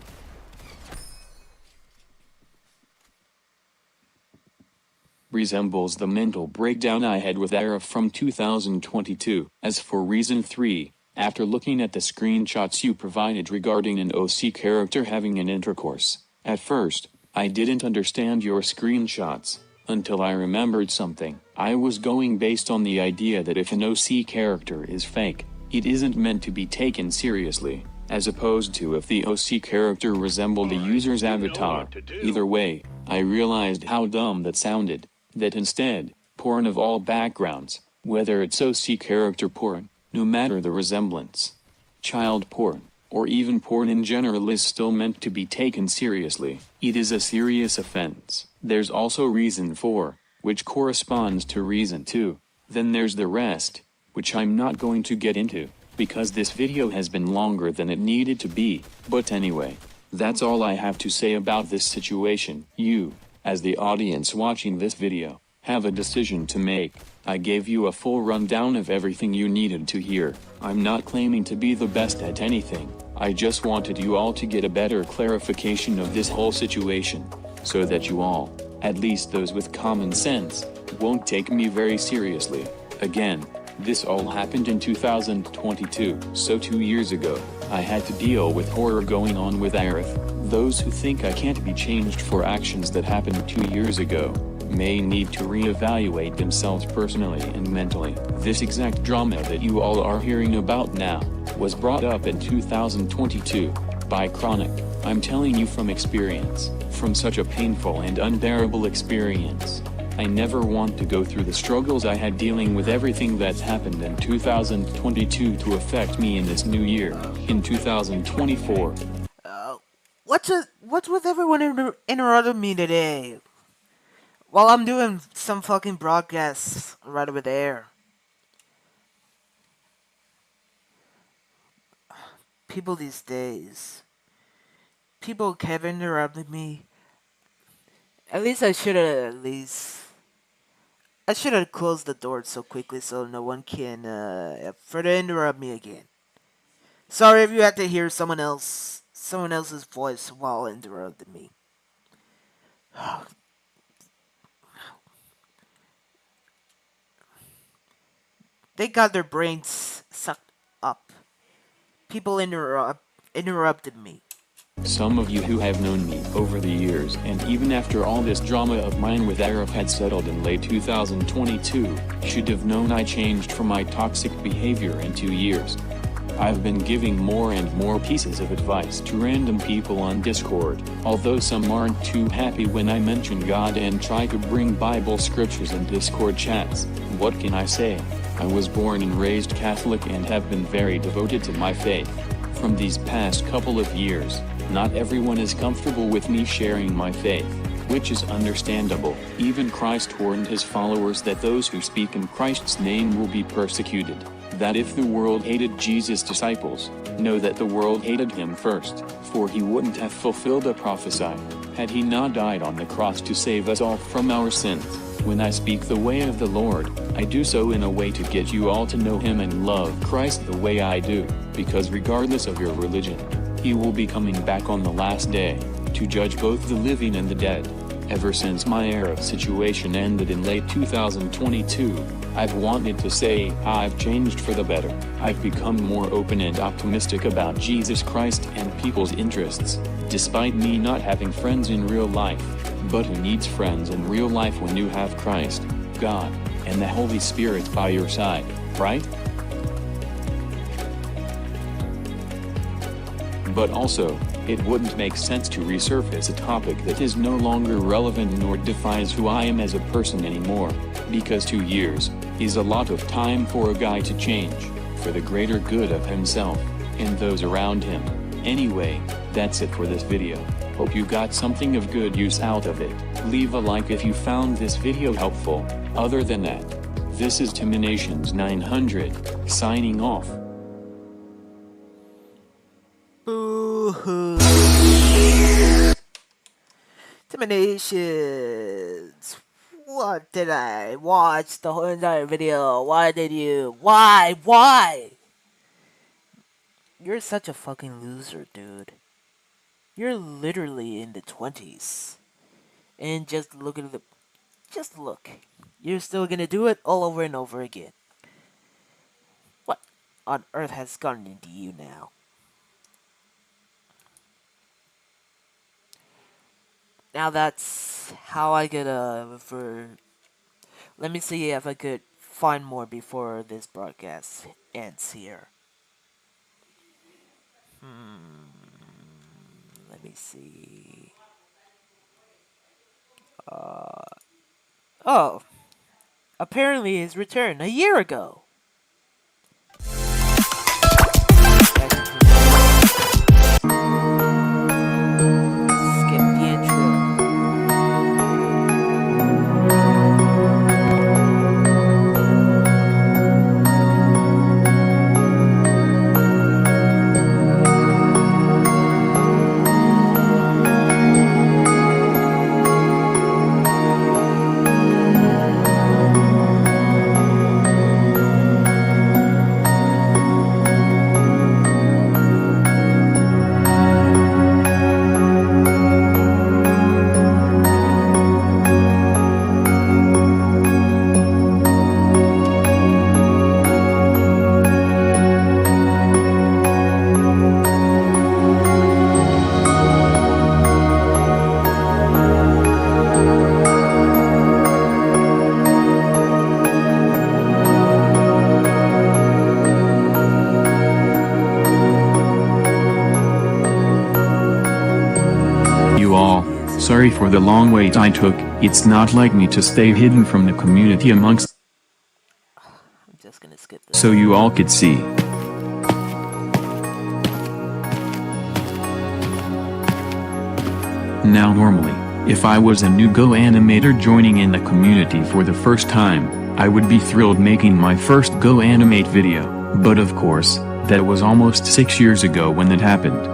Resembles the mental breakdown I had with Arif from 2022. As for reason 3, after looking at the screenshots you provided regarding an OC character having an intercourse, at first, I didn't understand your screenshots. Until I remembered something. I was going based on the idea that if an OC character is fake, it isn't meant to be taken seriously, as opposed to if the OC character resembled the user's avatar. Either way, I realized how dumb that sounded, that instead, porn of all backgrounds, whether it's OC character porn, no matter the resemblance, child porn, or even porn in general is still meant to be taken seriously. It is a serious offense. There's also reason 4, which corresponds to reason 2. Then there's the rest, which I'm not going to get into, because this video has been longer than it needed to be. But anyway, that's all I have to say about this situation. You, as the audience watching this video, have a decision to make. I gave you a full rundown of everything you needed to hear. I'm not claiming to be the best at anything. I just wanted you all to get a better clarification of this whole situation, so that you all, at least those with common sense, won't take me very seriously. Again, this all happened in 2022, so 2 years ago, I had to deal with horror going on with Arif. Those who think I can't be changed for actions that happened 2 years ago, may need to reevaluate themselves personally and mentally. This exact drama that you all are hearing about now, was brought up in 2022, by Chronic. I'm telling you from experience, from such a painful and unbearable experience. I never want to go through the struggles I had dealing with everything that's happened in 2022 to affect me in this new year, in 2024. What's with everyone interrupting me today? While I'm doing some fucking broadcasts right over there. People these days. People kept interrupting me. I should have closed the door so quickly so no one can further interrupt me again. Sorry if you had to hear someone else's voice while interrupting me. They got their brains sucked up. People interrupted me. Some of you who have known me over the years and even after all this drama of mine with Arif had settled in late 2022, should have known I changed from my toxic behavior in 2 years. I've been giving more and more pieces of advice to random people on Discord, although some aren't too happy when I mention God and try to bring Bible scriptures in Discord chats. What can I say? I was born and raised Catholic and have been very devoted to my faith. From these past couple of years, not everyone is comfortable with me sharing my faith, which is understandable. Even Christ warned his followers that those who speak in Christ's name will be persecuted. That if the world hated Jesus' disciples, know that the world hated him first, for he wouldn't have fulfilled a prophecy, had he not died on the cross to save us all from our sins. When I speak the way of the Lord, I do so in a way to get you all to know him and love Christ the way I do, because regardless of your religion, he will be coming back on the last day, to judge both the living and the dead. Ever since my Arif situation ended in late 2022, I've wanted to say I've changed for the better. I've become more open and optimistic about Jesus Christ and people's interests, despite me not having friends in real life. But who needs friends in real life when you have Christ, God, and the Holy Spirit by your side, right? But also, it wouldn't make sense to resurface a topic that is no longer relevant nor defines who I am as a person anymore, because 2 years is a lot of time for a guy to change, for the greater good of himself and those around him. Anyway, that's it for this video. Hope you got something of good use out of it. Leave a like if you found this video helpful. Other than that, this is Timinations900, signing off. Boo-hoo. Timinations. What did I watch the whole entire video? Why did you? Why? You're such a fucking loser, dude. You're literally in the 20s. And just look at the... Just look. You're still gonna do it all over and over again. What on earth has gotten into you now? Now that's how I could, let me see if I could find more before this broadcast ends here. Let me see. Oh. Apparently his return a year ago. Skip the intro. Sorry for the long wait I took. It's not like me to stay hidden from the community amongst. I'm just gonna skip this. So you all could see. Now normally, if I was a new Go animator joining in the community for the first time, I would be thrilled making my first Go animate video, but of course, that was almost 6 years ago when that happened.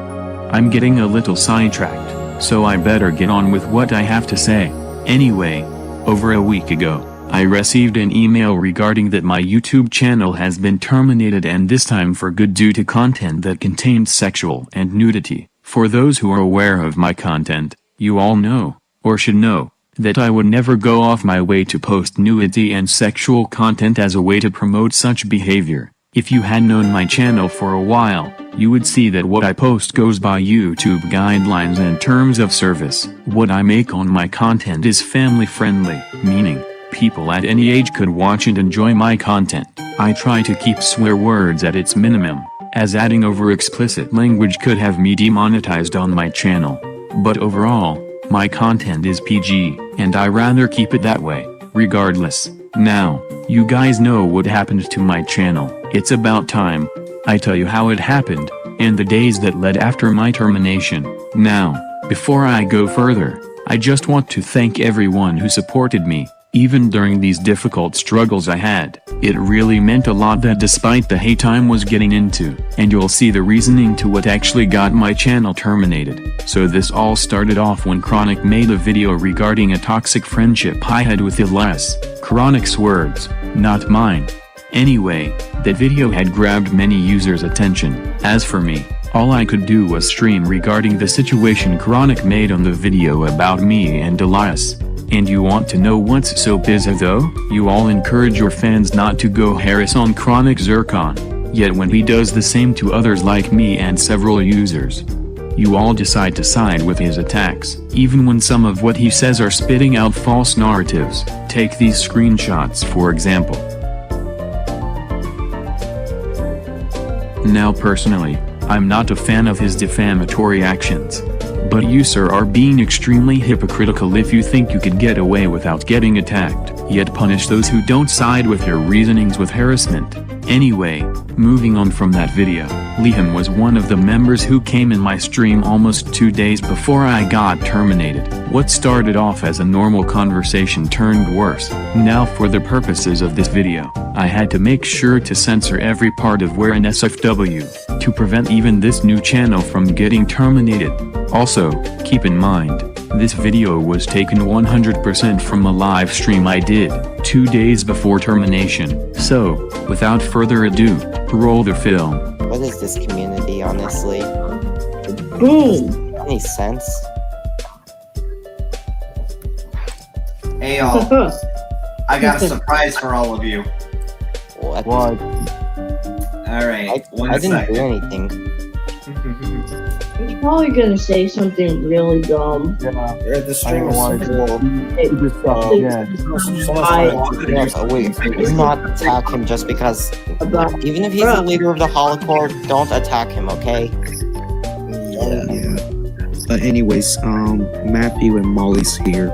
I'm getting a little sidetracked, so I better get on with what I have to say. Anyway, over a week ago, I received an email regarding that my YouTube channel has been terminated, and this time for good, due to content that contained sexual and nudity. For those who are aware of my content, you all know, or should know, that I would never go off my way to post nudity and sexual content as a way to promote such behavior. If you had known my channel for a while, you would see that what I post goes by YouTube guidelines and terms of service. What I make on my content is family friendly, meaning people at any age could watch and enjoy my content. I try to keep swear words at its minimum, as adding over explicit language could have me demonetized on my channel. But overall, my content is PG, and I rather keep it that way, regardless. Now, you guys know what happened to my channel. It's about time I tell you how it happened, and the days that led after my termination. Now, before I go further, I just want to thank everyone who supported me, even during these difficult struggles I had. It really meant a lot that despite the hate I was getting into, and you'll see the reasoning to what actually got my channel terminated. So this all started off when Chronic made a video regarding a toxic friendship I had with Elias. Chronic's words, not mine. Anyway, that video had grabbed many users' attention. As for me, all I could do was stream regarding the situation Chronic made on the video about me and Elias. And you want to know what's so bizarre though? You all encourage your fans not to go harass on Chronic Zircon. Yet when he does the same to others like me and several users, you all decide to side with his attacks, even when some of what he says are spitting out false narratives. Take these screenshots for example. Now personally, I'm not a fan of his defamatory actions. But you sir are being extremely hypocritical if you think you could get away without getting attacked, yet punish those who don't side with your reasonings with harassment. Anyway, moving on from that video, Liam was one of the members who came in my stream almost 2 days before I got terminated. What started off as a normal conversation turned worse. Now for the purposes of this video, I had to make sure to censor every part of where an SFW, to prevent even this new channel from getting terminated. Also, keep in mind, this video was taken 100% from a live stream I did 2 days before termination. So, without further ado, roll the film. What is this community, honestly? Boom! Any sense? Hey y'all, I got a surprise for all of you. What? Alright, I didn't do anything. He's probably gonna say something really dumb. Yeah, the stream is wait, do not attack him just because. Even if he's the leader of the Holocaust, don't attack him, okay? Yeah. But anyways, Matthew and Molly's here.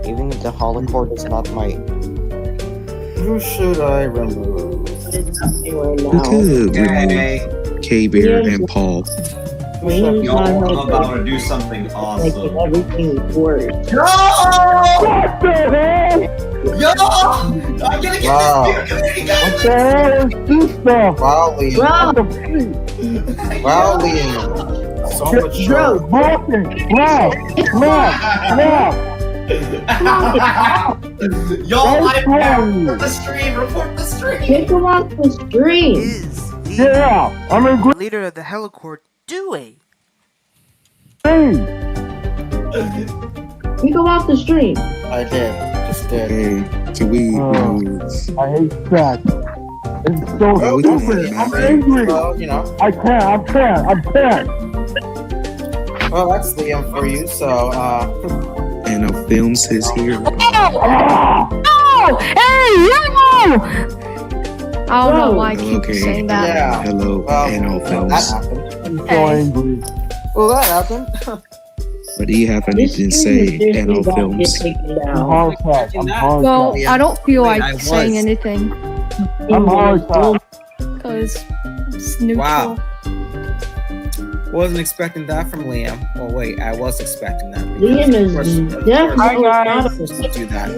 Even if the Holocaust is not my. Who should I remove? We could remove K-Bear and Paul. Y'all, I'm about to do something awesome. Everything works. Yo! What the hell? Yo! I'm gonna get this community guy! What the hell is this stuff? Wow, Liam. Wow, Liam. So much trouble. Yo, report the stream! Report the stream! Kick him off the stream! Yeah, I'm in The leader of the Helicord doing? green. Kick him off the stream! I did. Just did. Hey, can we remove? I hate that. It's so we can stupid. have I'm it. angry. Well, you know. I can't. Well, that's Liam for you, so, And Films is here. I don't know why I keep Okay. saying that. yeah. Hello, Well, and that Films. happened. I'm so angry. Well, that happened. But do you have anything to say, and Films? I'm hard. Well, I don't feel Wait, like I was. saying anything I'm hard. because it's neutral. Wow. Wasn't expecting that from Liam. Well, wait, I was expecting that. Liam is definitely not a supposed to do that.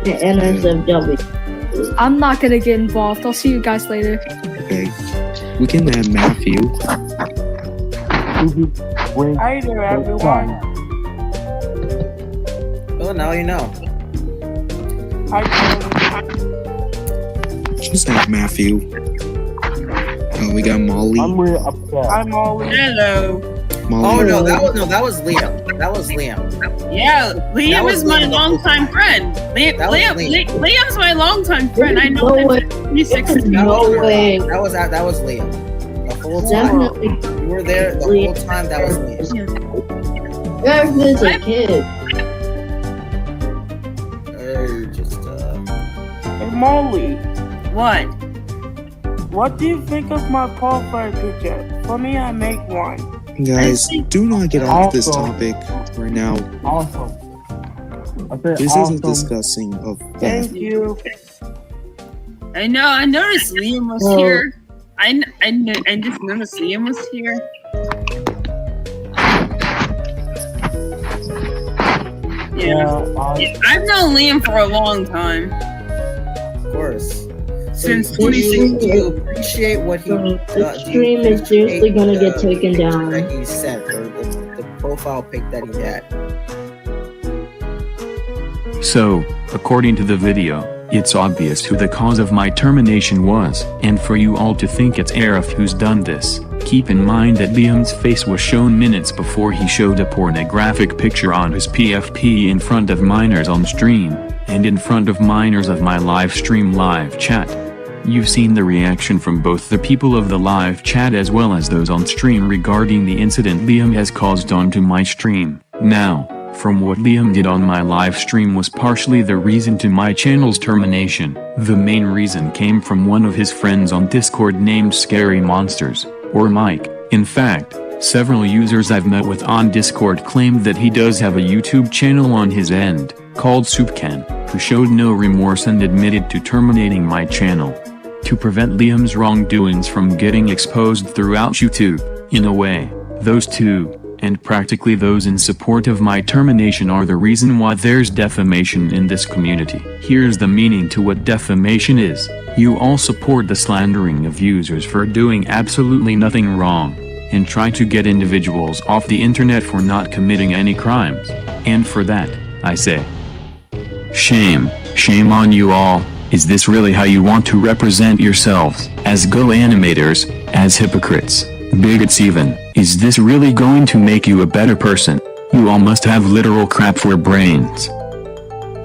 the NSFW. I'm not gonna get involved. I'll see you guys later. Okay. We can have Matthew. Hi there, everyone. Well, now you know. Just have Matthew. We got Molly. I'm really upset. Hi, Molly. Hello. Molly. Oh that was Liam. That was Liam. Yeah, Liam is my longtime friend. Liam's my longtime friend. I know him since 2016. No way. That was Liam. The whole time. You were there the whole time. That was Liam. There's a kid. Hey, Molly. What? What do you think of my profile picture? For me, I make one. Guys, do not get off this topic right now. Awesome. This isn't discussing of Thank you. I know. I noticed Liam was here. I just noticed Liam was here. Yeah. I've known Liam for a long time. Of course. Since do you appreciate what he the stream is seriously gonna get taken down. That he sent, or the profile pic that he had. So, according to the video, it's obvious who the cause of my termination was, and for you all to think it's Arif who's done this, keep in mind that Liam's face was shown minutes before he showed a pornographic picture on his PFP in front of minors on stream, and in front of minors of my live stream live chat. You've seen the reaction from both the people of the live chat as well as those on stream regarding the incident Liam has caused onto my stream. Now, from what Liam did on my live stream was partially the reason to my channel's termination. The main reason came from one of his friends on Discord named Scary Monsters, or Mike. In fact, several users I've met with on Discord claimed that he does have a YouTube channel on his end, called Soupcan, who showed no remorse and admitted to terminating my channel. To prevent Liam's wrongdoings from getting exposed throughout YouTube, in a way, those two, and practically those in support of my termination are the reason why there's defamation in this community. Here's the meaning to what defamation is. You all support the slandering of users for doing absolutely nothing wrong, and try to get individuals off the internet for not committing any crimes. And for that, I say, shame, shame on you all. Is this really how you want to represent yourselves, as Go animators, as hypocrites, bigots even? Is this really going to make you a better person? You all must have literal crap for brains.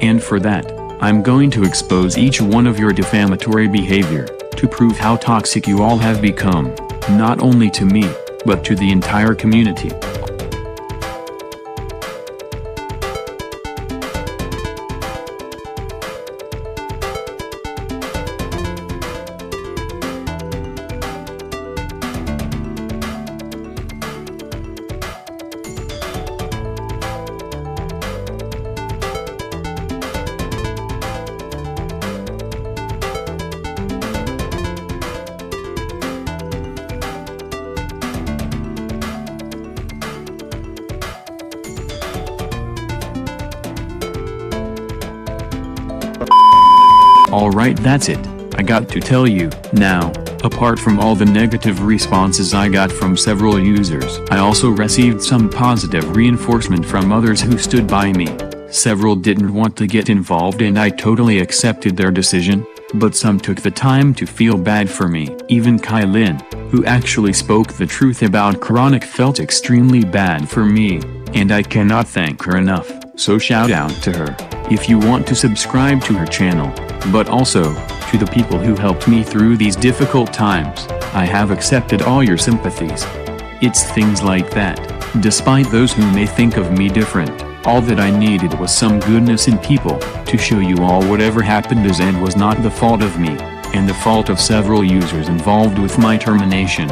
And for that, I'm going to expose each one of your defamatory behavior, to prove how toxic you all have become, not only to me, but to the entire community. Alright, that's it. I got to tell you. Now, apart from all the negative responses I got from several users, I also received some positive reinforcement from others who stood by me. Several didn't want to get involved and I totally accepted their decision, but some took the time to feel bad for me. Even Kylin, who actually spoke the truth about Chronic, felt extremely bad for me, and I cannot thank her enough, so shout out to her. If you want to subscribe to her channel, but also, to the people who helped me through these difficult times, I have accepted all your sympathies. It's things like that. Despite those who may think of me different, all that I needed was some goodness in people, to show you all whatever happened is and was not the fault of me, and the fault of several users involved with my termination.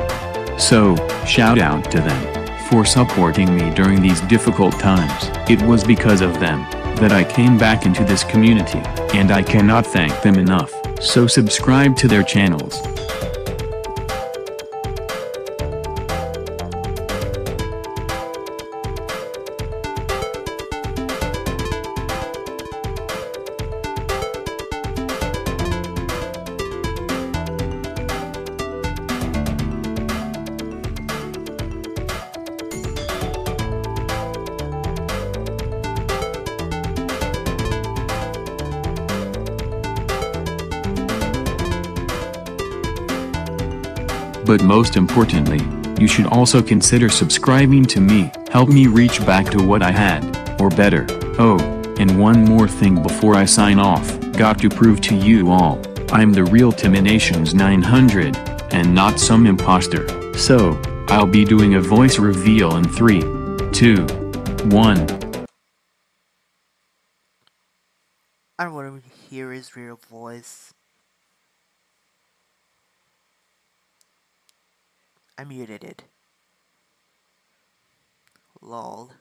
So, shout out to them, for supporting me during these difficult times. It was because of them that I came back into this community, and I cannot thank them enough, so subscribe to their channels. But most importantly, You should also consider subscribing to me, help me reach back to what I had, or better. Oh, and one more thing before I sign off, got to prove to you all, I'm the real Timinations900, and not some imposter. So, I'll be doing a voice reveal in 3, 2, 1. I don't want to hear his real voice. I muted it. Lol.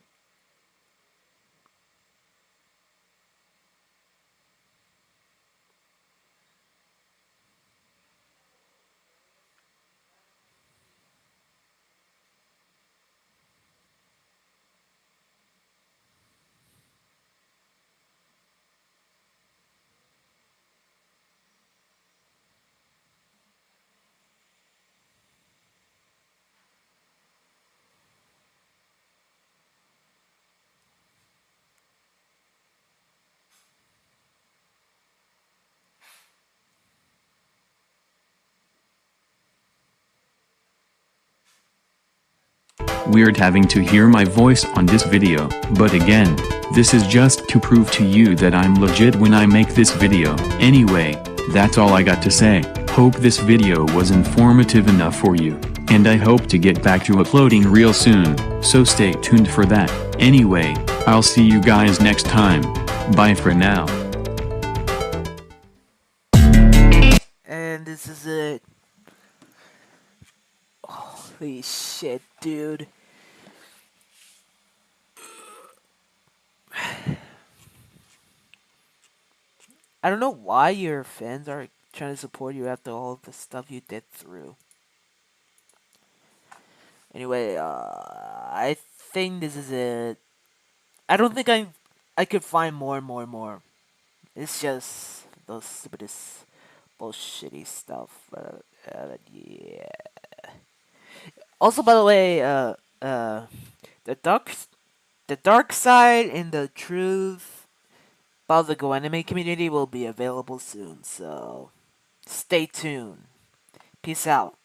Weird having to hear my voice on this video, but again, this is just to prove to you that I'm legit when I make this video. Anyway, that's all I got to say. Hope this video was informative enough for you, and I hope to get back to uploading real soon, so stay tuned for that. Anyway, I'll see you guys next time. Bye for now. And this is it. Holy shit, dude. I don't know why your fans are trying to support you after all the stuff you did through. Anyway, I think this is it. I don't think I could find more. It's just those stupidest bullshitty stuff. Yeah. Also, by the way, the dark side and the truth about the Go Anime community will be available soon. So, stay tuned. Peace out.